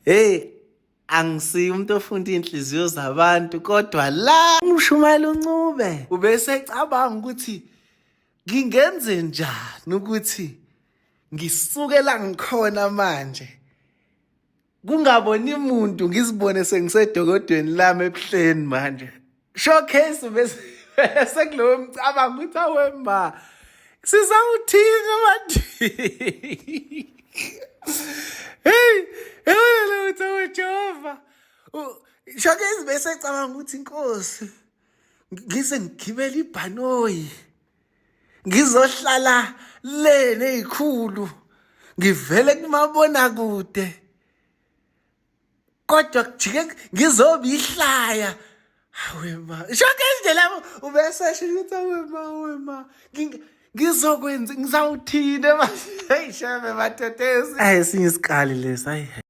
Hey, angisiyi umuntu ofunda iy'nhliziyo zabantu, kodwa la uMshumayeli uNcube ubese ecabanga ukuthi ngingenze njani ukuthi ngisuke la ngikhona manje kungaboni muntu ngizibone sengisedokodweni lami ebuhleni manje. Showcase bese kulowo mcabango ukuthi awe ma sizawuthini manje. Hey, yabona ukuthi awuJehova. Showcase bese ecabanga ukuthi inkosi ngize ngigibele ibhanoyi ngizohlala le nezikhulu ngivele kumabonakude kodwa kujike ngizoba ihlaya. Hawe ma showcase nje lapho ubesesho ukuthi awe ma ngizokwenza ngizawuthini manje. Hey shame matetesi esinye isikali lesi hayi.